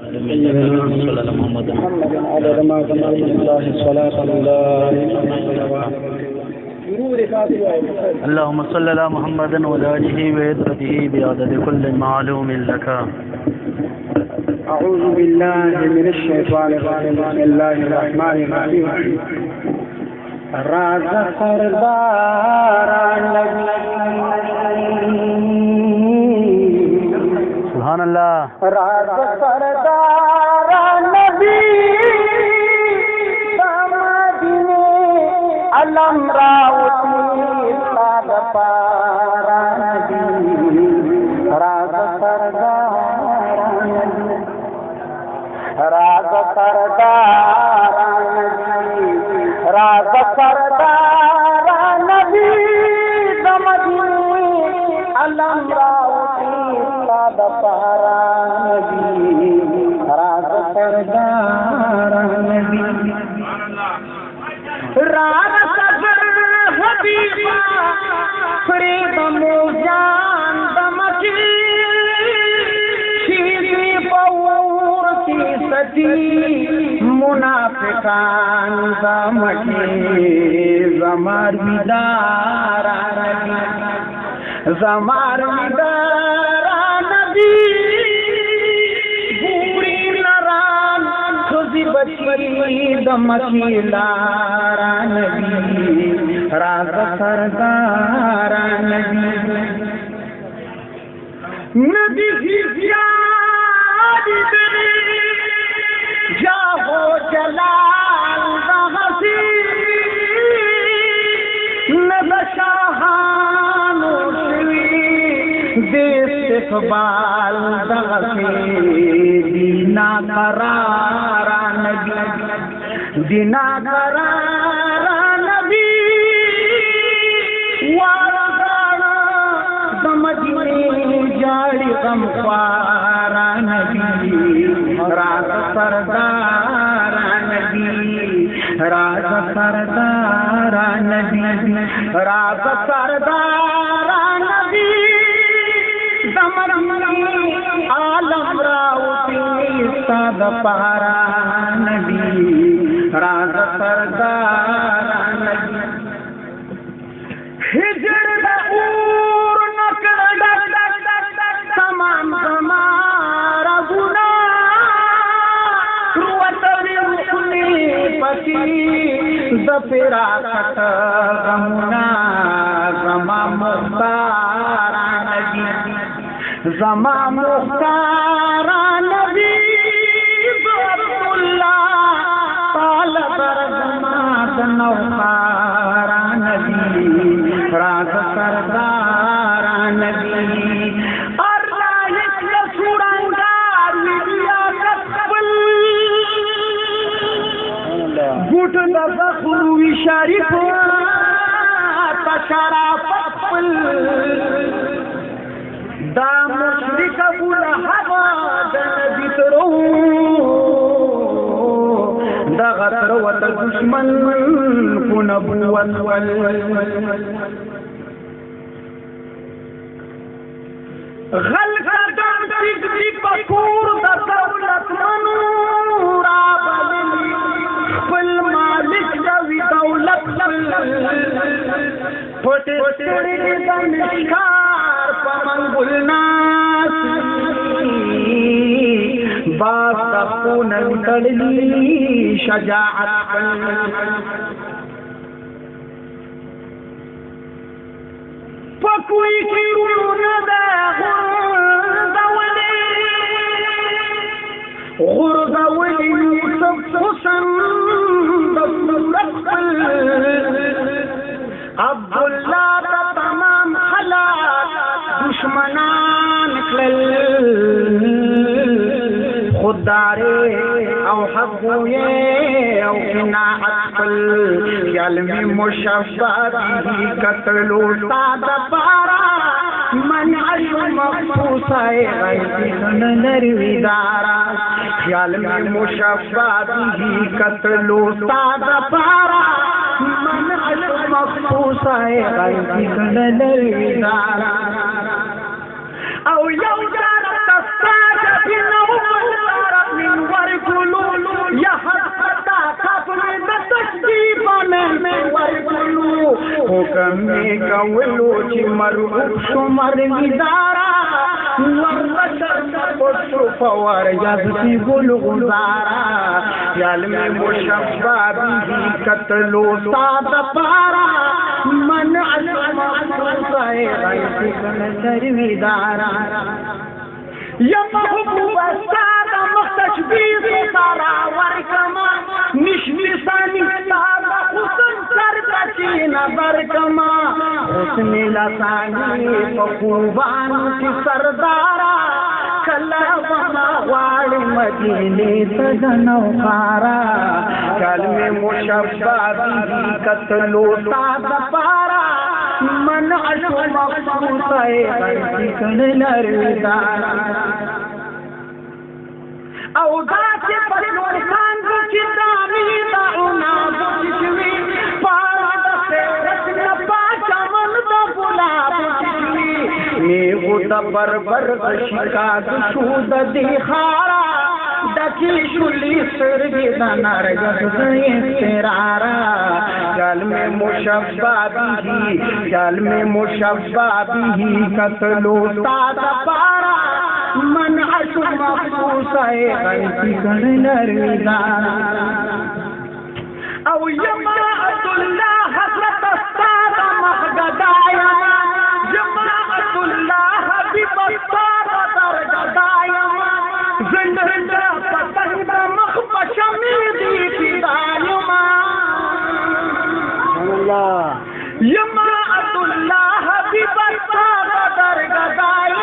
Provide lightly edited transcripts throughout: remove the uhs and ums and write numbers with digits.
محمد عدد ما كمال من الله صلاة الله اللهم صل على محمد وعلى آله وعترته بعدد كل معلوم لك. أعوذ بالله من الشيطان الرجيم. بسم الله الرحمن الرحيم. راز سردار سبحان الله. راز سردار نبی مدینے علم راوتی ساد پارا نبی راز سردار نبی راز سردار نبی راز سردار نبی مدینے علم راوتی ساد پارا نبی راز سردار نبی راز سردار حبیبا فرید موجان دمکی چیزی پور کی ستی منافقان دمکی زمار بیدارا نبی زمار بیدارا نبی بوری نران خزی بچی دمکی لارا نبی راز سردار نبی نبی زیادی دلی جاہو جلال دہسی نبشاہانو شوی دیس اقبال دہسی دینا قرارا نبی دینا قرارا نبی وارغانا دمجنی جاڑی غمخوارا نبی راز سردار نبی راز سردار نبی راز سردار نبی دمجنی عالم راوتی ساد پارا نبی راز سردار نبی ہجر اور نکڑ تمام ہمارا گناہ روت رخنی پتی دپرا کٹ غمنا زما مختار نبی زما مختار نبی عبداللہ طالب رزما نوخار نبی راز سردار نبی گوٹ دخلوی شریف تشرافت پل دا مشرک ابو لہب دا نبی ترو دا غطر و دشمن کو نبوت غلق دم سکتی پکور دا دولت منورا بللی خپل مالک دوی دولت پھٹے سڑی دا مشکار پا منگل ناسی باز دا خونن تڑلی شجاعت پکوی کی رون دا غرزولی یوسف حسن عبداللہ دا تمام حالات دشمنان کلل خوددارے او حقویے او قناعت کل یلمی مشفاتی قتلو ساد پارا منعش مخصوصائی غیبی نروی دارا یلمی مشفاتی قتلو ساد پارا منعش مخصوصائی غیبی نروی دارا او یو دارا تستاج بنو हुक्म कवलो ची मरहूब शुमर विदारा वरबशर पुत्र फवर यज़ी गुल गुजारा याल में मुशब्बा भी कत्लो साद पारा मन अलमा साए गैसी कन विदारा या महबूब सादा मुस्तशबीर सारा वरकमा निशनिसानी सादा हुसन सर कची नजर कमा हुस्न लसानी फकूबान की सरदारा कला बना वाली मदीने सदनो खारा कल में मुशब्बा भी कत्लो सादा पारा मन अशो मफूसाए गैसी कन नरदारा औदाचे पसलोर खान की दामी दाउना बुचवी पाद से रत्न पाचा मन द गुलाब बुचवी ने गुदा बरबर शिका दुशूद दिखारा दकी शुली सरगी दनर गसरारा जल में मुशब्बा भी कत्लो सादा पारा मन अशु मफूसाए गैसी कन नरदारा औ जमाअतुल्लाह हज़रत सादा महगदाया जमाअतुल्लाह बिबस्तार दरगदाया जिंदा पतंग मखबशमीदी फिदायुमा अल्लाह जमाअतुल्लाह बिबस्तार दरगदाया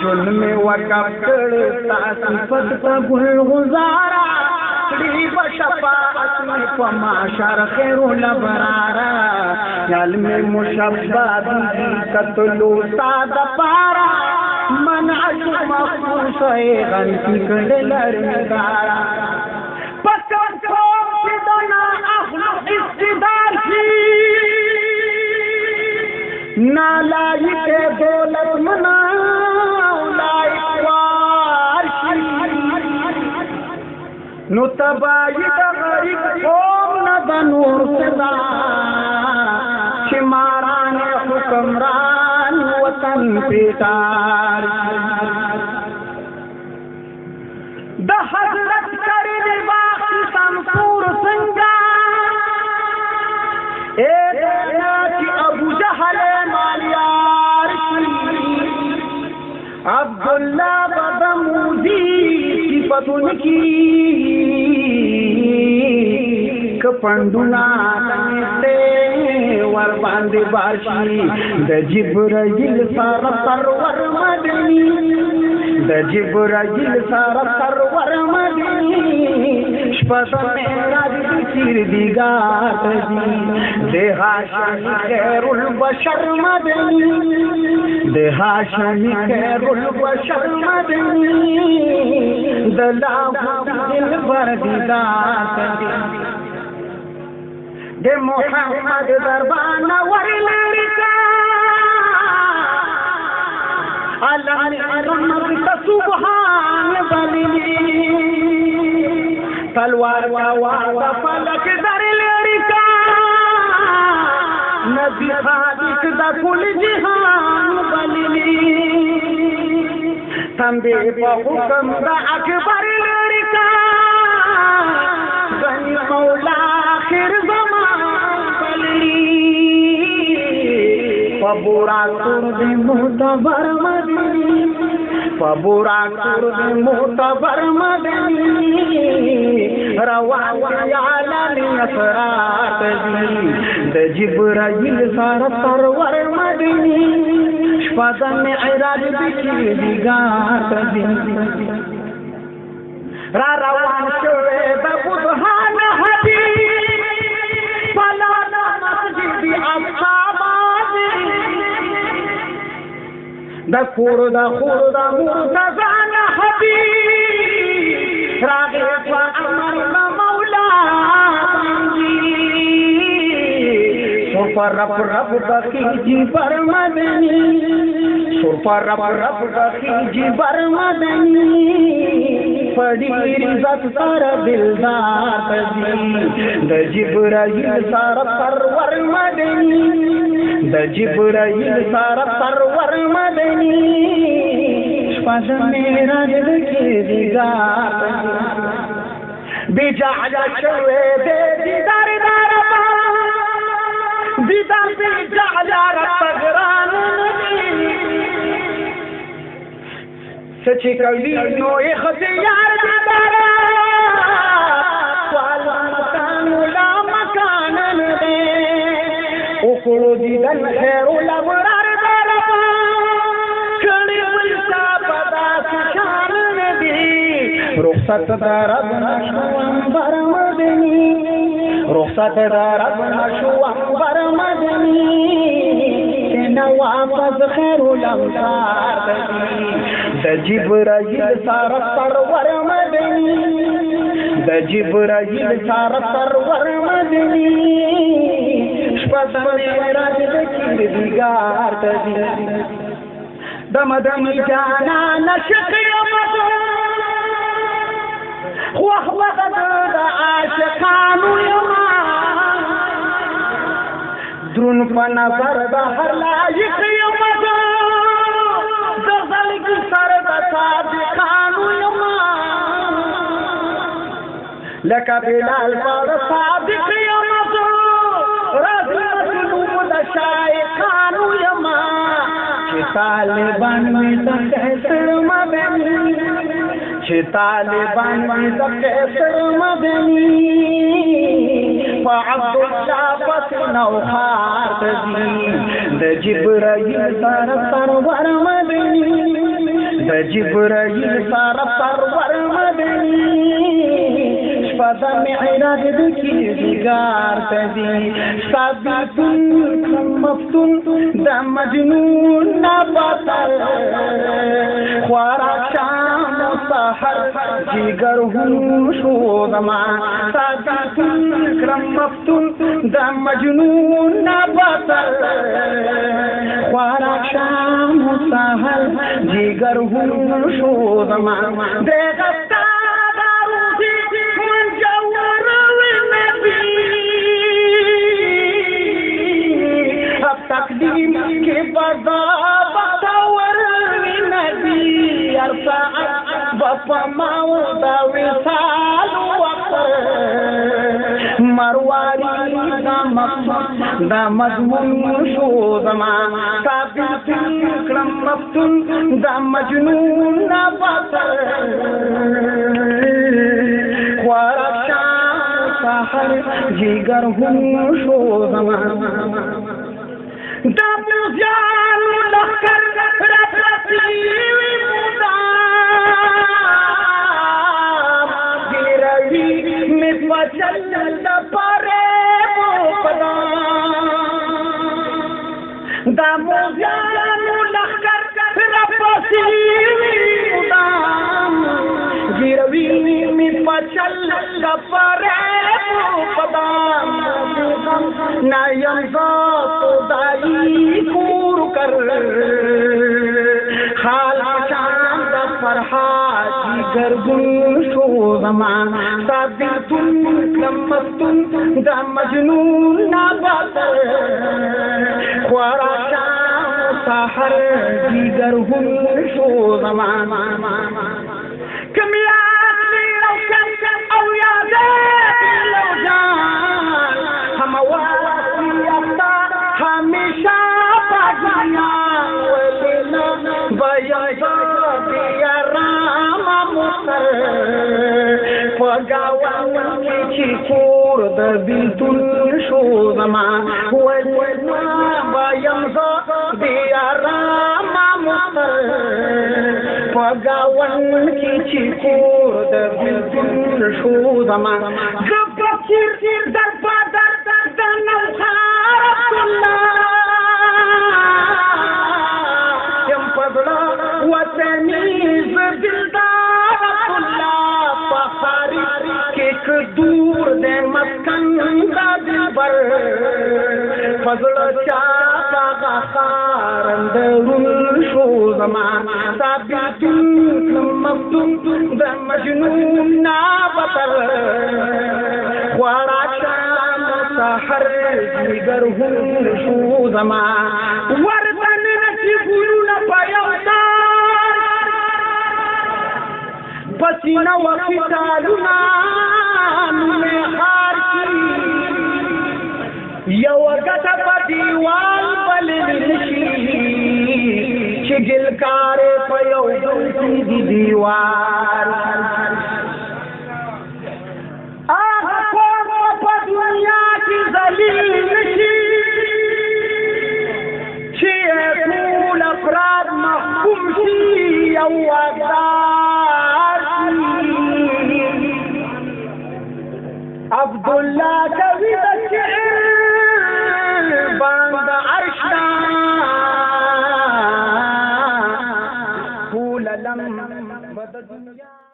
जुल्म वक़फ़ करता सिफत का गुल गुजारा शफाअत में फमाशर खैरुल अबरारा जल में मुशब्बा भी कत्लो सादा पारा मन अशु मफूसाए गैसी कन नरदारा पसंद को सिदना अहल इस्तिदार की नालायक दौलत मना नुतबाई गरीब कौम न बनूर सदा शिमारान हुक्मरान वतन पेटार द हजरत करे बाकी संपूर संगा की अबू जहल मालियार की अब्दुल्ला बदमूदी की पतुन की कपंडुना तमिते वर बांधे बाशी द जिब्राइल सारा सरवर मदनी द जिब्राइल सारा सरवर मदनी शपथ में राज चिर दिगात जी देहाशन खैरुल बशर मदनी देहाशन खैरुल बशर मदनी दलाहु दिल भर दिगात जी दे मोहम्मद दरबान वरलरिका अलम रहमत सुभान बलिनी तलवार का वादा फलक दरलरिका नबी खादिक द कुल जहान बलिनी तंबे हुक्म द अकबर लरिका गनी मौला आखिर पबुरा कुर्द मोतबर मदनी पबुरा कुर्द मोतबर मदनी रवानी आलमी असरात जी द जिब्राइल सारा सरवर मदनी शपदन में इराद बिखी दिगात जी रवान शोए द बुधान हदी फलाना मस्जिद अस्हाबा द खुर्दा मुर्तज़ान हबी रागे अमर मौला सुपर रब बकी जी पर मदनी فرب رب بخیجی برمدنی پڑیر عزت سر دلدار تزی د جبرائیل سر پرور مدنی د جبرائیل سر پرور مدنی شپد میرا دل کی دیدار بیجعل شوے دے دیدار داربا دیدار بیجعل رب گران سچی کولی نو اختیار دیدارا سوال مکانو لا مکانن دے اکڑو دیدن خیر لبرار داربا کھڑی ویسا پدا سشانن دی رخصت دارب نشوان برمدنی رخصت دارب نشوان برمدنی واپس خیر الامصار د جبرائیل سار سرور مدنی د جبرائیل سار سرور مدنی شپد میراج د کردگار تدی د مدنی جانا نشق یمت خوخ وقت د عاشقانو یما درون په نظر د هر لایق یمت د خلق سر د صادقانو یما لکه بلال پر صادق یمت رضی مطلوب د شایقانو یما چې طالبان می د کیسر مدنی چې طالبان می د کیسر مدنی فعبد الله پسنو خار تزی د جبرائیل سر سرور مدنی د جبرائیل سر سرور مدنی شپد معراج د کردگار تزی ثابتن مفتون د مجنون نبتر خوارا شام سحر جگر ہوں شودما ثابتن مفتون دا مجنون نبتر خوارا شام سحر جگر ہوں شودما دیغتا داروزی من جور نبی اب تقدیم کے بدا بطور نبی ارساعت بپا مودا وصال وقر مرواری دا مضمون شودما ثابت کرم مفتون دا مجنون نبتر خوارا شام سحر جگر ہوں شودما دا موزیان لخکر رفرتیوی مدام گیروی میں پچل پرے دا موزیان لخکر رفرتیوی مدام گیروی میں پچل پرے پدام نایم ذات دائی کور کر خال شام دا فرحات جگر گل شودما ثابتن لمفتن دا مجنون نبتر خوارا شام سحر جگر گل شودما کم یاد لی لو کم او یادت لو جان ہم واسی افتا ہمیشہ پاگیا ویلینا بیضا بیارام مصر فگاوان کی کور در بیتون شودما ویلینا بیضا بیارام مصر فگاوان کی کور در بیتون شودما گفت در پادر دنو خارت اللہ یم فضلا وطنیز دلدارت اللہ فخاری کیک دور دے مسکن دا دلبر فضل چاہتا غخار اندرون شو زمان ثابت مفتون د مجنون نا بطر خوارا شام سحر جگر ہوں شو زمان وردن نسی گلون پیوتار پسینہ وقی تالونا میں خار کی یو گتا پا دیوان بلنشی چگل کارے پا یو گلتی دی دیوار آخ کون پا دنیا کی ذلیل نشی چی طول افراد محکوم شی یو اقدار شی عبداللہ کوی بچعر باند عرشنا طول لم بد دنیا